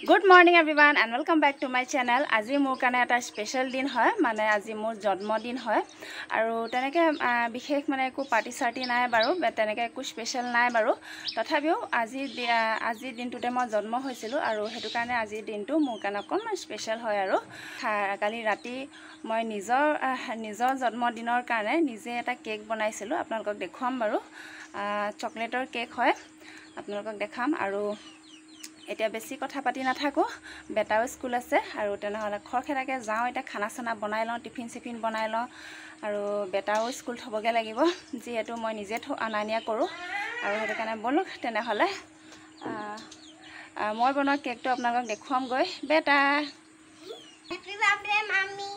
Good morning everyone and welcome back to my channel. আজি মোৰ কাৰণে এটা স্পেশাল দিন হয় মানে আজি মোৰ জন্মদিন হয় আৰু তেনেকে বিশেষ মানে একো পাৰ্টি সাৰ্টি নাই বাৰু তেনেকে একো স্পেশাল নাই বাৰু তথাপিও আজি দিনটোতে মই জন্ম হৈছিলো আৰু হেতু কাৰণে আজি দিনটো মোৰ কাৰণে অকনমান স্পেশাল হয় আৰু কালি ৰাতি মই নিজৰ জন্মদিনৰ কাৰণে নিজে এটা কেক বনাইছিলো আপোনালোকক দেখুৱাম বাৰু চকলেটৰ কেক হয় আপোনালোকক দেখাম আৰু এতিয়া বেছি কথা পাতি নাথাকো বেটাও স্কুল আছে আৰু তেনেহলে খৰখেৰাকে যাও এটা খানা চানা বনাই লওঁ টিফিন বনাই লওঁ আৰু বেটাও স্কুল থবগে লাগিব যেহেতু মই নিজে আনা নিয়া কৰো আৰু হেতু কাৰণে বলক তেনেহলে মই বনোৱা কেকটো আপোনালোকক দেখুৱাম গৈ বেটা হ্যাপি বাৰ্থডে মাম্মি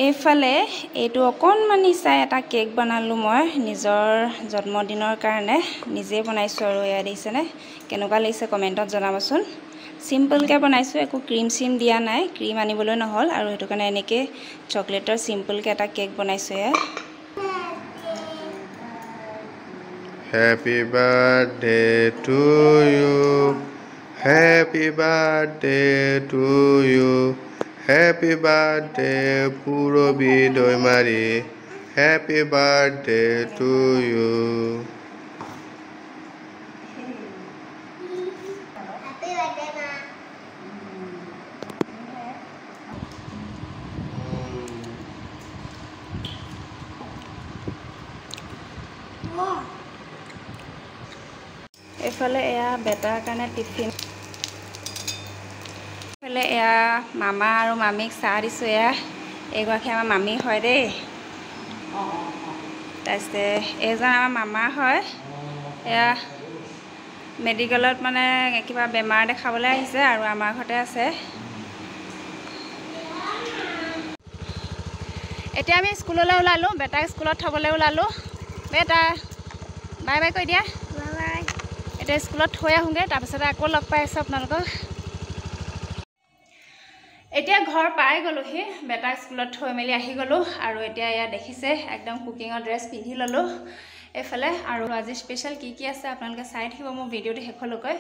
এইফালে এইটো অকনমানি চাই এটা কেক বনালো মই নিজৰ জন্মদিনৰ কাৰণে নিজে বনাইছো আৰু এয়া দিছেনে কেনেকুৱা লাগিছে কমেন্টত জনাবচোন সিম্পল কে বনাইছো একো ক্ৰীম সিম দিয়া নাই ক্ৰীম আনিবলৈ নহল আৰু হেতু কাৰণে এনেকে চকলেটৰ সিম্পল কে এটা কেক বনাইছো এয়া Happy birthday to you Happy birthday to you Happy birthday Purobi Doimari Happy birthday to you Happy birthday ma এফালে এয়া বেটাৰ কাৰণে টিফিন এফালে এয়া মামা আৰু মামিক চাহ দিছো এয়া এগৰাকী আমাৰ মামি হয় দেই তাৰপিছতে এজন আমাৰ মামা হয় এয়া মেডিকেলত মানে কিবা বেমাৰ দেখাবলৈ আহিছে আৰু আমাৰ ঘৰতে আছে এতিয়া আমি স্কুললৈ ওলালো বেটা স্কুলত থবলৈ ওলালো বেটা বাই বাই কৈ দিয়া bye bye এটা স্কুলত থৈ আহুগে তাৰ পিছত আকৌ লগ পাই আছে আপোনালোকক এতিয়া ঘৰ পাই গলোহি বেটা স্কুলত থৈ মেলি আহি গলো আৰু এতিয়া ইয়া দেখিছে একদম কুকিংৰ ড্ৰেছ পিন্ধি ললো এফালে আৰু আজি স্পেশাল কি আছে আপোনালোকে চাই থাকিব মোৰ ভিডিওটো হেখলৈকৈ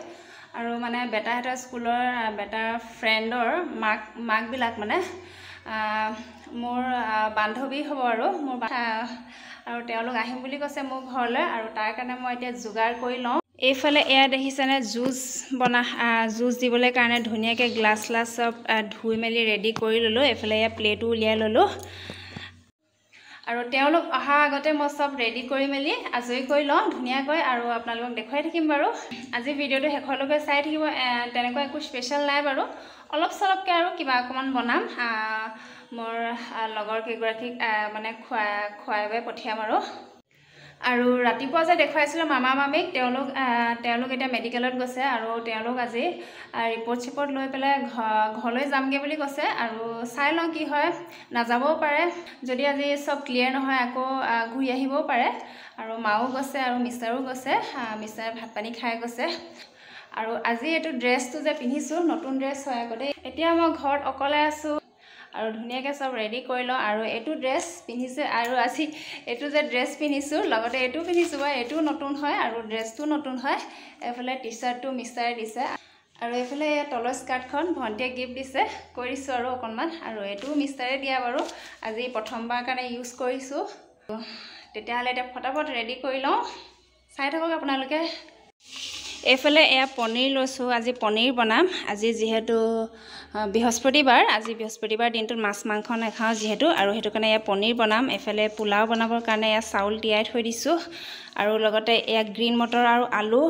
আৰু মানে বেটাহঁতৰ স্কুলৰ বেটাৰ ফ্ৰেণ্ডৰ মাক বিলাক মানে মোৰ বান্ধৱী হ'ব আৰু মোৰ আৰু তেওঁলোক আহিম বুলি কৈছে মোৰ ঘৰলৈ আৰু তাৰ কাৰণে মই এতিয়া যোগাৰ কৰি লওঁ এইফালে এয়া দেখিছেনে জুচ দিবলৈ কাৰণে ধুনীয়াকৈ গ্লাছ সব ধুই মেলি ৰেডি কৰি ললো এফালে এয়া প্লেটো উলিয়াই ললো আৰু তেওঁলোক অহা আগতে মই সব ৰেডি কৰি মেলি আজৰি কৰি লওঁ ধুনীয়াকৈ আৰু আপোনালোকক দেখুৱাই থাকিম বাৰু আজি ভিডিওটো হেখলৈকে চাই থাকিব তেনেকৈ একো স্পেশাল নাই বাৰু অলপ সলপকৈ আৰু কিবা অকমান বনাম মোৰ লগৰ কেইগৰাকীক মানে খুৱাই পঠিয়াম আৰু ৰাতিপুৱা যে দেখুৱাইছিল মামা মামিক তেওঁলোক এতিয়া মেডিকেলত গৈছে আৰু তেওঁলোক আজি ৰিপৰ্ট লৈ পেলাই ঘৰলৈ যামগে বুলি কৈছে আৰু চাই লওঁ কি হয় নাযাবও পাৰে যদি আজি সব ক্লিয়াৰ নহয় আকৌ ঘূৰি আহিবও পাৰে আৰু মাও গৈছে আৰু মিষ্টাৰো গৈছে মিষ্টাৰ ভাত পানী খাই গৈছে আৰু আজি এটো ড্ৰেছটো যে পিন্ধিছো নতুন ড্ৰেছ হয় আগতে এতিয়া মই ঘৰত অকলে আছো আৰু ধুনীয়াকৈ সব ৰেডি কৰি লওঁ আৰু এটো ড্ৰেছ পিন্ধিছে আৰু আজি এটো যে ড্ৰেছ পিন্ধিছো লগতে এটো পিন্ধিছো এটো নতুন হয় আৰু ড্ৰেছটো নতুন হয় এফালে টি-শাৰ্টটো মিষ্টাৰে দিছে আৰু এফালে তলৰ স্কাৰ্টখন ভন্টিয়ে গিফট দিছে কৰিছো আৰু অকনমান আৰু এটো মিষ্টাৰে দিয়া বাৰু আজি প্ৰথমবাৰ কাৰণে ইউজ কৰিছো তেতিয়াহলে এটা ফটাফট ৰেডি কৰি লওঁ চাই থাকক আপোনালোকে এফালে এয়া পনীৰ লৈছো আজি পনীৰ বনাম আজি যেহেতু বৃহস্পতিবাৰ দিনটোত মাছ মাংস নাখাওঁ যেহেতু আৰু হেতু কাৰণে এয়া পনীৰ বনাম এফালে পোলাও বনাবৰ কাৰণে এয়া চাউল তিয়াই থৈ দিছো আৰু লগতে এয়া গ্ৰীণ মটৰ আৰু আলু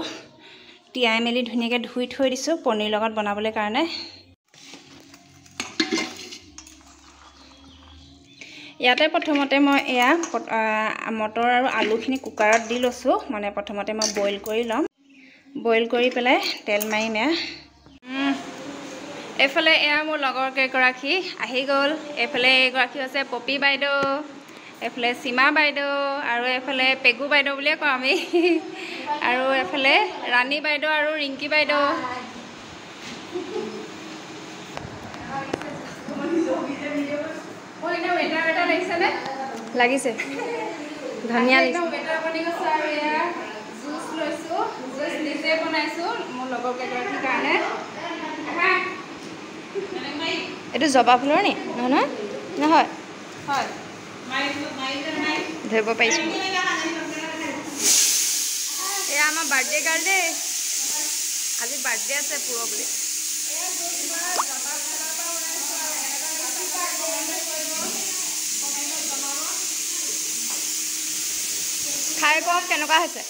তিয়াই মেলি ধুনীয়াকৈ ধুই থৈ দিছো পনীৰ লগত বনাবলৈ কাৰণে ইয়াতে প্ৰথমতে মই এয়া মটৰ আৰু আলুখিনি কুকাৰত দি লৈছো মানে প্ৰথমতে মই বইল কৰি পেলাই তেল মাৰি মেয়া এফালে এয়া মোৰ লগৰ কেইগৰাকী আহি গ'ল এফালে এগৰাকী আছে পপি বাইদেউ এফালে সীমা বাইদেউ আৰু এফালে পেগু বাইদেউ বুলিয়ে কওঁ আমি আৰু এফালে ৰাণী বাইদেউ আৰু ৰিংকি বাইদেউ লাগিছে ধনিয়া জুচ লৈছো জুচ মোৰ লগৰ কেইগৰাকীৰ কাৰণে এইটো জবা ফুলৰ নি নহয় নহয় হয় ধৰিব পাৰিছোঁ এয়া আমাৰ বাৰ্থডে গাৰ্ল দেই আজি বাৰ্থডে আছে পুৰ বুলি খাই কওক কেনেকুৱা হৈছে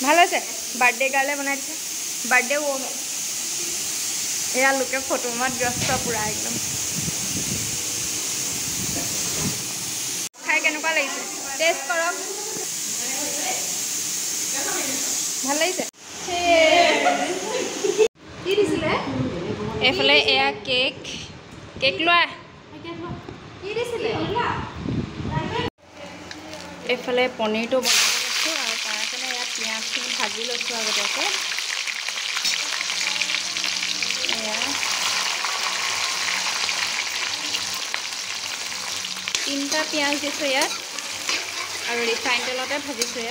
ভাল হৈছে বাৰ্থডে গাৰ্লে বনাই দিছে বাৰ্থডে ৱ'মেন এয়া লোকে ফটো মাত ব্যস্ত পুৰা একদম খাই কেনেকুৱা লাগিছে টেষ্ট কৰক ভাল লাগিছে কি দিছিলে এইফালে এয়া কেক কেক লোৱা কি দিছিলে এইফালে পনীৰটো বনাই লৈছোঁ আৰু তাৰ কাৰণে ইয়াত পিঁয়াজখিনি ভাজি লৈছোঁ আগতীয়াকৈ এয়া 3টা পিঁয়াজ দিছোঁ ইয়াত আৰু ৰিফাইন তেলতে ভাজিছোঁ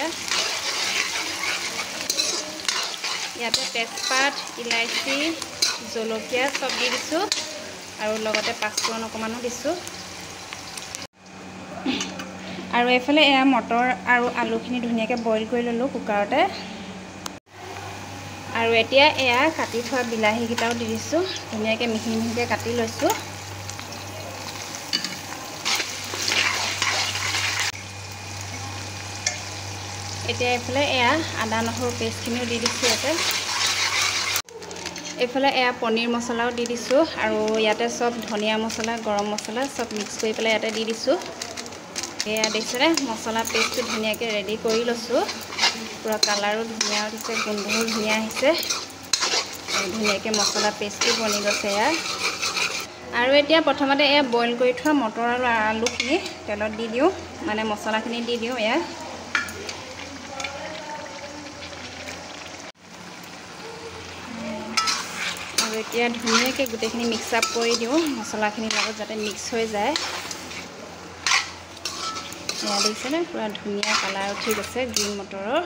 ইয়াতে তেজপাত ইলাইচি জলকীয়া চব দি দিছোঁ আৰু লগতে পাঁচফোৰণ অকণমানো দিছোঁ আৰু এইফালে এয়া মটৰ আৰু আলুখিনি ধুনীয়াকৈ বইল কৰি ল'লোঁ কুকাৰতে আৰু এতিয়া এয়া কাটি থোৱা বিলাহীকেইটাও দি দিছোঁ ধুনীয়াকৈ মিহি মিহিকৈ কাটি লৈছোঁ এতিয়া এইফালে এয়া আদা নহৰু পেষ্টখিনিও দি দিছোঁ ইয়াতে এইফালে এয়া পনীৰ মছলাও দি দিছোঁ আৰু ইয়াতে চব ধনিয়া মছলা গৰম মছলা চব মিক্স কৰি পেলাই ইয়াতে দি দিছোঁ এয়া দেখিছেনে মছলা পেষ্টটো ধুনীয়াকৈ ৰেডি কৰি লৈছোঁ পুৰা কালাৰো ধুনীয়া উঠিছে গোন্ধও ধুনীয়া আহিছে ধুনীয়াকৈ মছলা পেষ্টটো বনি গৈছে এয়া আৰু এতিয়া প্ৰথমতে এয়া বইল কৰি থোৱা মটৰ আৰু আলুখিনি তেলত দি দিওঁ মানে মছলাখিনি দি দিওঁ এয়া আৰু এতিয়া ধুনীয়াকৈ গোটেইখিনি মিক্স আপ কৰি দিওঁ মছলাখিনিৰ লগত যাতে মিক্স হৈ যায় এয়া দেখিছেনে পুৰা ধুনীয়া কালাৰ উঠি গৈছে গ্ৰীণ মটৰৰ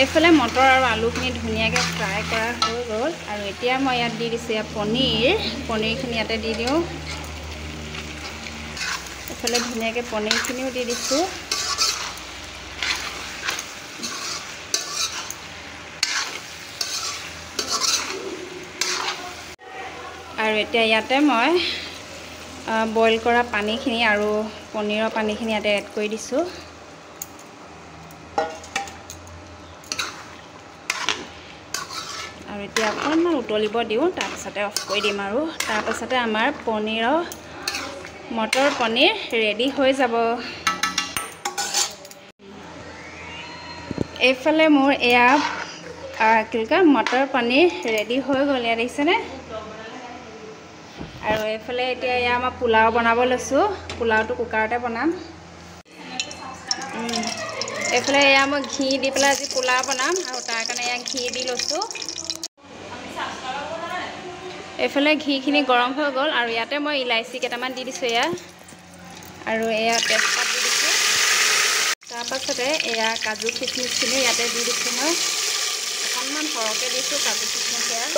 এইফালে মটৰ আৰু আলুখিনি ধুনীয়াকৈ ফ্ৰাই কৰা হৈ গ'ল আৰু এতিয়া মই ইয়াত দি দিছোঁ ইয়াত পনীৰখিনি ইয়াতে দি দিওঁ এইফালে ধুনীয়াকৈ পনীৰখিনিও দি দিছোঁ আৰু এতিয়া ইয়াতে মই বইল কৰা পানীখিনি আৰু পনীৰৰ পানীখিনি ইয়াতে এড কৰি দিছোঁ আৰু এতিয়া অকণমান উতলিব দিওঁ তাৰপিছতে অফ কৰি দিম আৰু তাৰপিছতে আমাৰ মটৰ পনীৰ ৰেডি হৈ যাব এইফালে মোৰ এয়া কি কয় মটৰ পনীৰ ৰেডি হৈ গ'ল ইয়াত দেখিছেনে আৰু এইফালে এতিয়া এয়া মই পোলাও বনাব লৈছোঁ পোলাওটো কুকাৰতে বনাম এইফালে এয়া মই ঘি দি পেলাই আজি পোলাও বনাম আৰু তাৰ কাৰণে এয়া ঘি দি লৈছোঁ এইফালে ঘিখিনি গৰম হৈ গ'ল আৰু ইয়াতে মই ইলাইচি কেইটামান দি দিছোঁ এয়া আৰু এয়া তেজপাত দি দিছোঁ তাৰপাছতে এয়া কাজু কিচমিচখিনি ইয়াতে দি দিছোঁ মই অকণমান সৰহকৈ দিছোঁ কাজু কিচমিচ এয়া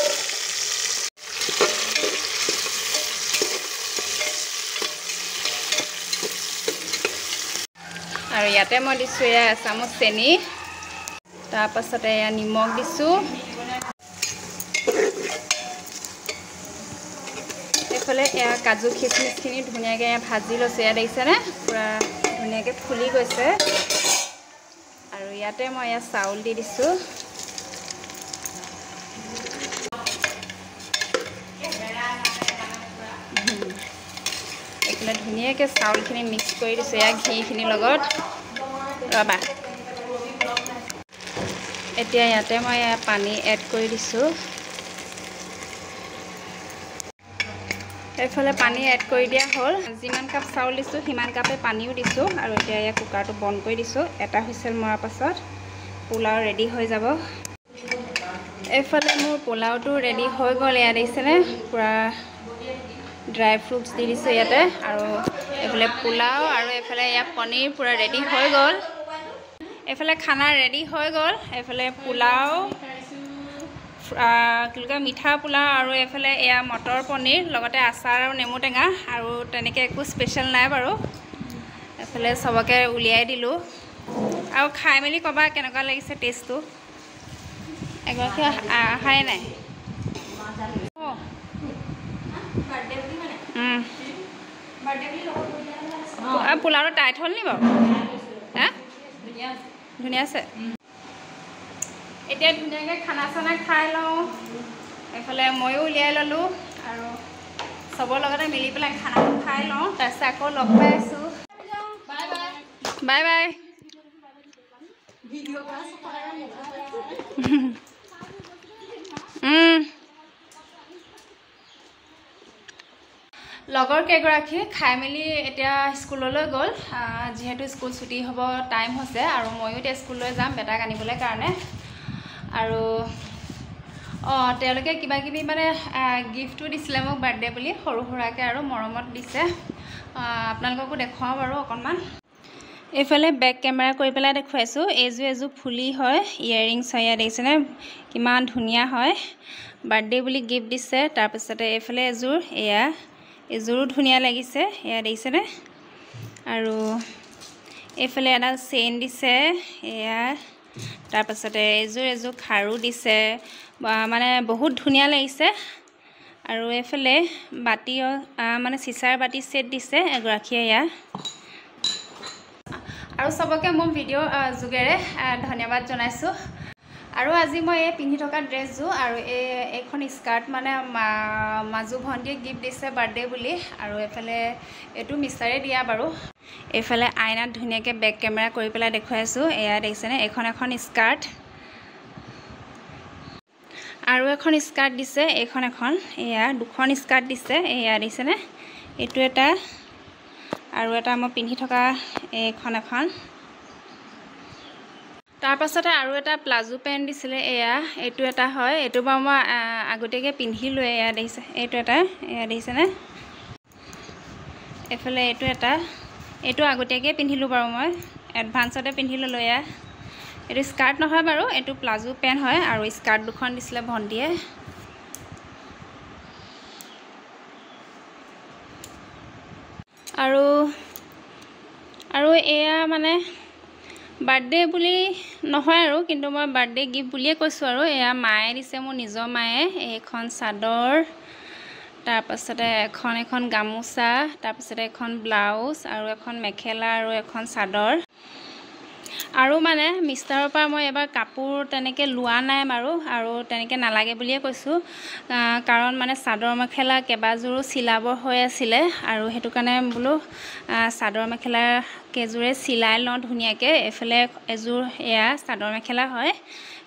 আৰু ইয়াতে মই দিছোঁ এয়া এচামুচ চেনি তাৰপাছতে এয়া নিমখ দিছোঁ এইফালে এয়া কাজু কিচমিচখিনি ধুনীয়াকৈ এয়া ভাজি লৈছোঁ এয়া দেখিছেনে পুৰা ধুনীয়াকৈ ফুলি গৈছে আৰু ইয়াতে মই এয়া চাউল দি দিছোঁ এইফালে ধুনীয়াকৈ চাউলখিনি মিক্স কৰি দিছোঁ এয়া ঘিখিনিৰ লগত ৰ'বা এতিয়া ইয়াতে মই এয়া পানী এড কৰি দিছোঁ এইফালে পানী এড কৰি দিয়া হ'ল যিমান কাপ চাউল দিছোঁ সিমান কাপে পানীও দিছোঁ আৰু এতিয়া এয়া কুকাৰটো বন্ধ কৰি দিছোঁ এটা হুইচেল মৰাৰ পাছত পোলাও ৰেডি হৈ যাব এইফালে মোৰ পোলাওটো ৰেডি হৈ গ'ল এয়া দেখিছেনে পুৰা ড্ৰাই ফ্ৰুটছ দি দিছোঁ ইয়াতে আৰু এইফালে পোলাও আৰু এইফালে এয়া পনীৰ পুৰা ৰেডি হৈ গ'ল এইফালে খানা ৰেডি হৈ গ'ল এইফালে পোলাও মিঠা পোলাও আৰু এইফালে এয়া মটৰ পনীৰ লগতে আচাৰ আৰু নেমু টেঙা আৰু তেনেকৈ একো স্পেচিয়েল নাই বাৰু এইফালে চবকে উলিয়াই দিলোঁ আৰু খাই মেলি ক'বা কেনেকুৱা লাগিছে টেষ্টটো এগৰাকী অহাই নাই পোলাওটো টাইট হ'ল নি বাৰু হা ধুনীয়া আছে এতিয়া ধুনীয়াকৈ খানা চানা খাই লওঁ এইফালে ময়ো উলিয়াই ল'লোঁ আৰু চবৰ লগতে মিলি পেলাই খানাটো খাই লওঁ তাৰপিছত আকৌ লগ পাই আছোঁ বাই বাই লগৰ কেইগৰাকী খাই মেলি এতিয়া স্কুললৈ গ'ল যিহেতু স্কুল ছুটি হ'ব টাইম হৈছে আৰু ময়ো এতিয়া স্কুললৈ যাম বেটাক আনিবলৈ কাৰণে আৰু তেওঁলোকে কিবা কিবি মানে গিফ্টটো দিছিলে মোক বাৰ্থডে বুলি সৰু সুৰাকৈ আৰু মৰমত দিছে আপোনালোককো দেখুৱাওঁ বাৰু অকণমান এইফালে বেক কেমেৰা কৰি পেলাই দেখুৱাইছোঁ এযোৰ ফুলি হয় ইয়েৰিংছ হয় ইয়াত দেখিছেনে কিমান ধুনীয়া হয় বাৰ্থডে বুলি গিফ্ট দিছে তাৰপিছতে এইফালে এযোৰো ধুনীয়া লাগিছে এয়া দেখিছেনে আৰু এইফালে এডাল চেইন দিছে এয়া তাৰপাছতে এযোৰ খাৰু দিছে মানে বহুত ধুনীয়া লাগিছে আৰু এইফালে বাতি মানে চিচাৰ বাতি ছেট দিছে এগৰাকীয়ে এয়া আৰু চবকে মোৰ ভিডিঅ' যোগেৰে ধন্যবাদ জনাইছোঁ আৰু আজি মই এই পিন্ধি থকা ড্ৰেছযোৰ আৰু এইখন স্কাৰ্ট মানে মাজু ভণ্টিয়ে গিফ্ট দিছে বাৰ্থডে বুলি আৰু এইফালে এইটো মিষ্টাৰে দিয়া বাৰু এইফালে আইনাত ধুনীয়াকৈ বেক কেমেৰা কৰি পেলাই দেখুৱাইছোঁ এয়া দেখিছেনে এখন স্কাৰ্ট আৰু এখন স্কাৰ্ট দিছে এখন এয়া দুখন স্কাৰ্ট দিছে এয়া দেখিছেনে এইটো এটা আৰু এটা মই পিন্ধি থকা এখন তাৰপাছতে আৰু এটা প্লাজো পেণ্ট দিছিলে এইটো এটা হয় এইটো বাৰু মই আগতীয়াকৈ পিন্ধিলোঁ এয়া দেখিছে এইটো এটা এয়া দেখিছেনে এইফালে এইটো আগতীয়াকৈ পিন্ধিলোঁ বাৰু মই এডভান্সতে পিন্ধি ল'লোঁ এইটো স্কাৰ্ট নহয় বাৰু এইটো প্লাজো পেণ্ট হয় আৰু স্কাৰ্ট দুখন দিছিলে ভণ্টিয়ে আৰু এয়া মানে বাৰ্থডে বুলি নহয় আৰু কিন্তু মই বাৰ্থডে গিফ্ট বুলিয়ে কৈছোঁ আৰু এয়া মায়ে দিছে মোৰ নিজৰ মায়ে এইখন চাদৰ তাৰপাছতে এখন গামোচা তাৰপাছতে এখন ব্লাউজ আৰু এখন মেখেলা আৰু এখন চাদৰ আৰু মানে মিষ্টাৰৰ পৰা মই এবাৰ কাপোৰ তেনেকৈ লোৱা নাই আৰু তেনেকৈ নালাগে বুলিয়ে কৈছোঁ কাৰণ মানে চাদৰ মেখেলা কেইবাযোৰো চিলাব হৈ আছিলে আৰু সেইটো কাৰণে বোলো চাদৰ মেখেলা কেইযোৰে চিলাই লওঁ ধুনীয়াকৈ এইফালে এযোৰ এয়া চাদৰ মেখেলা হয়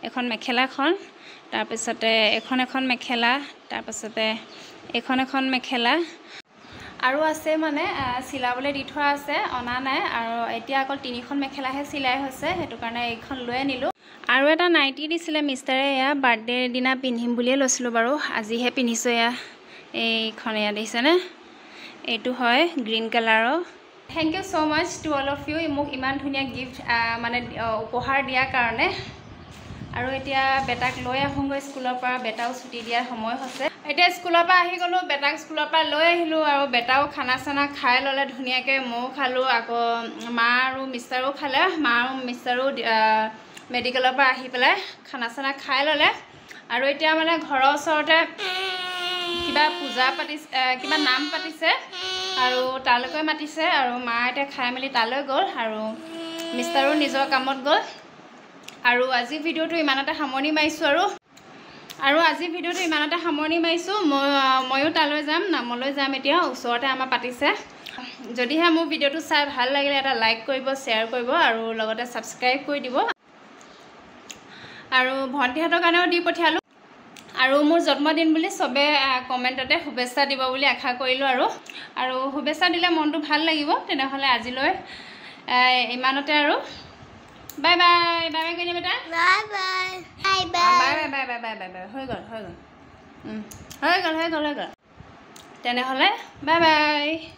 এখন মেখেলাখন তাৰপিছতে এখন মেখেলা তাৰপিছতে এখন মেখেলা আৰু আছে মানে চিলাবলৈ দি থোৱা আছে অনা নাই আৰু এতিয়া অকল 3খন মেখেলাহে চিলাই হৈছে সেইটো কাৰণে এইখন লৈ আনিলোঁ আৰু এটা নাইটি দিছিলে মিষ্টাৰে এয়া বাৰ্থডেৰ দিনা পিন্ধিম বুলিয়ে লৈছিলোঁ বাৰু আজিহে পিন্ধিছোঁ এইখন দেখিছেনে এইটো হয় গ্ৰীণ কালাৰৰ thank you so' much to all of you মোক ইমান ধুনীয়া গিফ্ট মানে উপহাৰ দিয়াৰ কাৰণে আৰু এতিয়া বেটাক লৈ আহোঁগৈ স্কুলৰ পৰা বেটাও ছুটি দিয়াৰ সময় হৈছে এতিয়া স্কুলৰ পৰা আহি গ'লোঁ বেটাক স্কুলৰ পৰা লৈ আহিলোঁ আৰু বেটাও খানা চানা খাই ল'লে ধুনীয়াকৈ ময়ো খালোঁ আকৌ মা আৰু মিষ্টাৰো খালে মা আৰু মিষ্টাৰো মেডিকেলৰ পৰা আহি পেলাই খানা চানা খাই ল'লে আৰু এতিয়া মানে ঘৰৰ ওচৰতে কিবা পূজা পাতিছে কিবা নাম পাতিছে আৰু তালৈকে মাতিছে আৰু মা এতিয়া খাই মেলি তালৈ গ'ল আৰু মিষ্টাৰো নিজৰ কামত গ'ল আৰু আজি ভিডিঅ'টো ইমানতে সামৰণি মাৰিছোঁ ময়ো তালৈ যাম নামলৈ যাম এতিয়া ওচৰতে আমাৰ পাতিছে যদিহে মোৰ ভিডিঅ'টো চাই ভাল লাগিলে এটা লাইক কৰিব শ্বেয়াৰ কৰিব আৰু লগতে ছাবস্ক্ৰাইব কৰি দিব আৰু ভণ্টিহঁতৰ কাৰণেও দি পঠিয়ালোঁ আৰু মোৰ জন্মদিন বুলি চবে কমেণ্টতে শুভেচ্ছা দিব বুলি আশা কৰিলোঁ আৰু শুভেচ্ছা দিলে মনটো ভাল লাগিব তেনেহ'লে আজিলৈ ইমানতে আৰু বাই বাই বাই বাই কৰিলে বেটা bye bye bye bye bye bye bye bye bye হৈ গ'ল তেনেহ'লে বাই বাই